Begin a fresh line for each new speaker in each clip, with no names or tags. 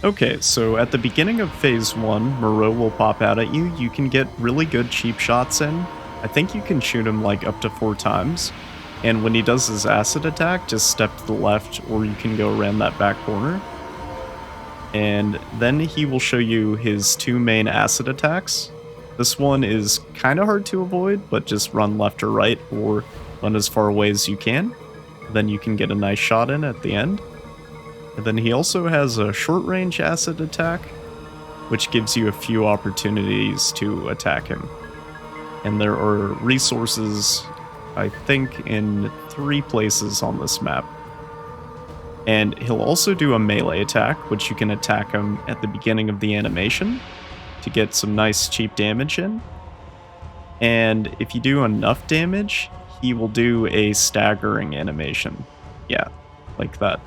Okay, so at the beginning of phase 1, Moreau will pop out at you. You can get really good cheap shots in. I think you can shoot him like up to 4 times. And when he does his acid attack, just step to the left or you can go around that back corner. And then he will show you his 2 main acid attacks. This one is kind of hard to avoid, but just run left or right or run as far away as you can. Then you can get a nice shot in at the end. And then he also has a short-range acid attack, which gives you a few opportunities to attack him. And there are resources, I think, in 3 places on this map. And he'll also do a melee attack, which you can attack him at the beginning of the animation to get some nice cheap damage in. And if you do enough damage, he will do a staggering animation. Yeah, like that.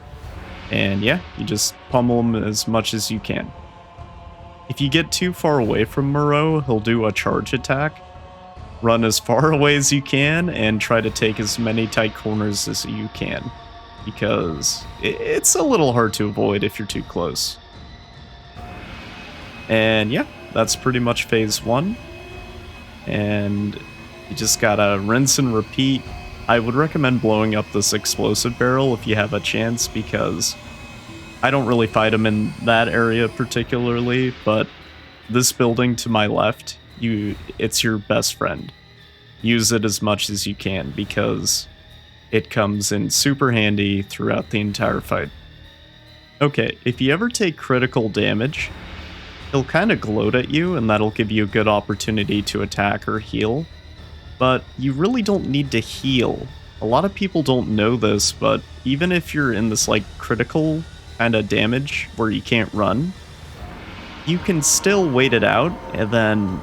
And yeah, you just pummel him as much as you can. If you get too far away from Moreau, he'll do a charge attack. Run as far away as you can and try to take as many tight corners as you can, because it's a little hard to avoid if you're too close. And yeah, that's pretty much phase 1. And you just gotta rinse and repeat. I would recommend blowing up this explosive barrel if you have a chance, because I don't really fight him in that area particularly, but this building to my left, it's your best friend. Use it as much as you can, because it comes in super handy throughout the entire fight. Okay, if you ever take critical damage, he'll kind of gloat at you, and that'll give you a good opportunity to attack or heal. But you really don't need to heal. A lot of people don't know this, but even if you're in this like critical kind of damage where you can't run, you can still wait it out and then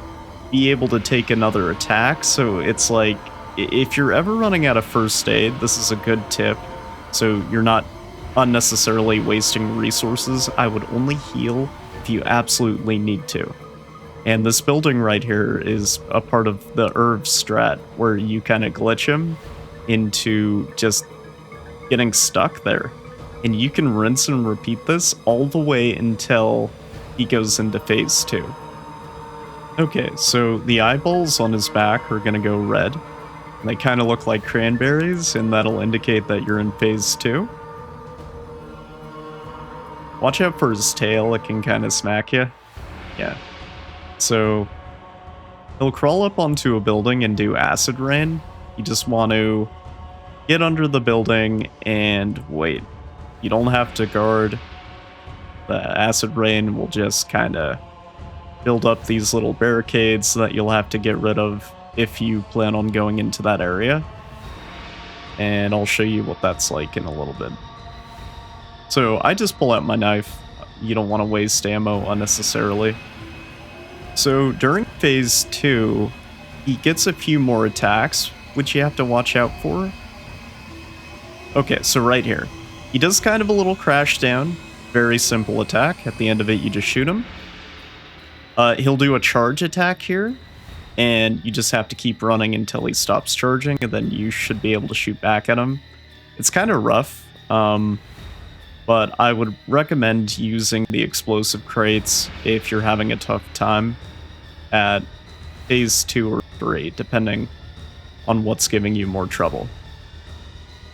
be able to take another attack. So it's like, if you're ever running out of first aid, this is a good tip. So you're not unnecessarily wasting resources. I would only heal if you absolutely need to. And this building right here is a part of the Erv strat, where you kind of glitch him into just getting stuck there. And you can rinse and repeat this all the way until he goes into phase 2. Okay, so the eyeballs on his back are going to go red. They kind of look like cranberries, and that'll indicate that you're in phase 2. Watch out for his tail, it can kind of smack you. Yeah. So he'll crawl up onto a building and do acid rain. You just want to get under the building and wait. You don't have to guard. The acid rain will just kind of build up these little barricades that you'll have to get rid of if you plan on going into that area. And I'll show you what that's like in a little bit. So I just pull out my knife. You don't want to waste ammo unnecessarily. So during phase 2, he gets a few more attacks, which you have to watch out for. Okay, so right here. He does kind of a little crash down. Very simple attack. At the end of it, you just shoot him. He'll do a charge attack here, and you just have to keep running until he stops charging, and then you should be able to shoot back at him. It's kind of rough, but I would recommend using the explosive crates if you're having a tough time at phase 2 or 3, depending on what's giving you more trouble.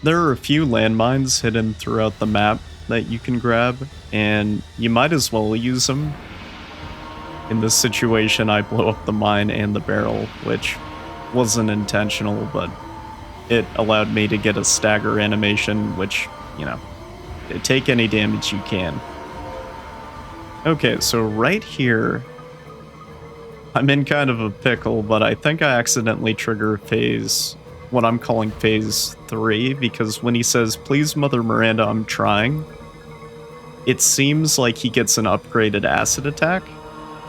There are a few landmines hidden throughout the map that you can grab, and you might as well use them. In this situation, I blow up the mine and the barrel, which wasn't intentional, but it allowed me to get a stagger animation, which, you know, take any damage you can. Okay, so right here, I'm in kind of a pickle, but I think I accidentally trigger what I'm calling phase 3, because when he says, "Please, Mother Miranda, I'm trying," it seems like he gets an upgraded acid attack,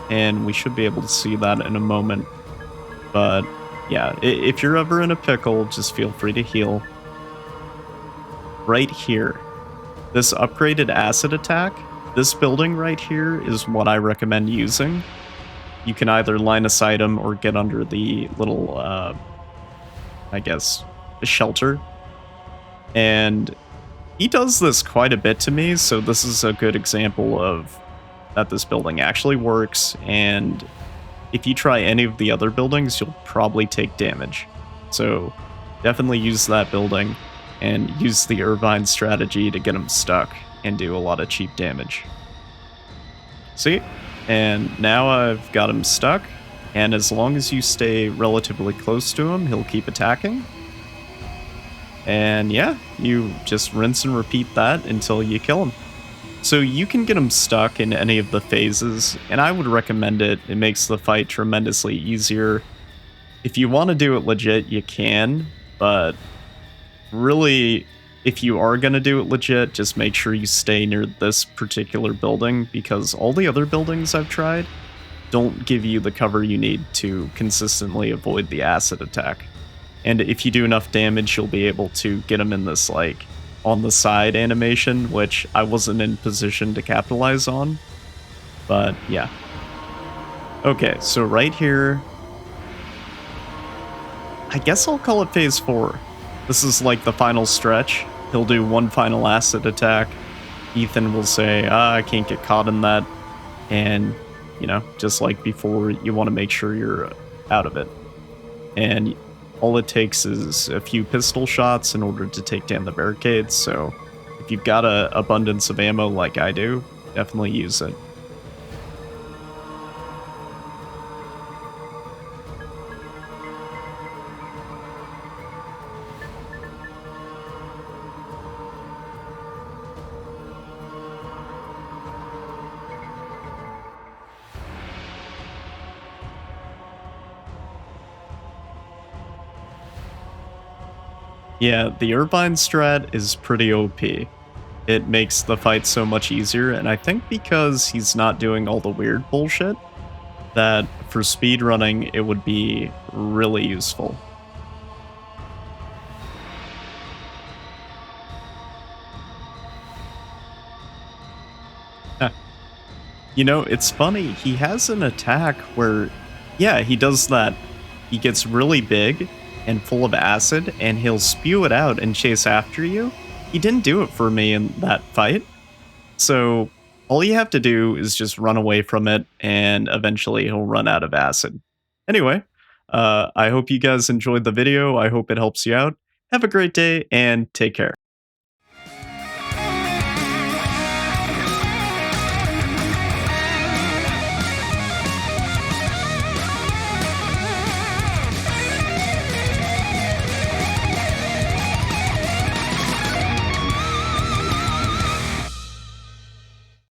and we should be able to see that in a moment. But yeah, if you're ever in a pickle, just feel free to heal. Right here, this upgraded acid attack, this building right here is what I recommend using. You can either line of sight him or get under the little, I guess, shelter. And he does this quite a bit to me, so this is a good example of that this building actually works, and if you try any of the other buildings, you'll probably take damage. So definitely use that building and use the Ervine strategy to get him stuck and do a lot of cheap damage. See? And now I've got him stuck, and as long as you stay relatively close to him, he'll keep attacking. And yeah, you just rinse and repeat that until you kill him. So you can get him stuck in any of the phases, and I would recommend it. It makes the fight tremendously easier. If you want to do it legit, you can, but really, if you are going to do it legit, just make sure you stay near this particular building, because all the other buildings I've tried don't give you the cover you need to consistently avoid the acid attack. And if you do enough damage, you'll be able to get him in this, like, on the side animation, which I wasn't in position to capitalize on. But yeah. Okay, so right here, I guess I'll call it phase 4. This is like the final stretch. He'll do one final acid attack. Ethan will say, I can't get caught in that. And, you know, just like before, you want to make sure you're out of it. And all it takes is a few pistol shots in order to take down the barricades, so if you've got an abundance of ammo like I do, definitely use it. Yeah, the Ervine strat is pretty OP. It makes the fight so much easier, and I think because he's not doing all the weird bullshit, that for speedrunning it would be really useful. Huh. You know, it's funny, he has an attack where, yeah, he does that. He gets really big and full of acid, and he'll spew it out and chase after you. He didn't do it for me in that fight. So all you have to do is just run away from it, and eventually he'll run out of acid. Anyway, I hope you guys enjoyed the video. I hope it helps you out. Have a great day, and take care.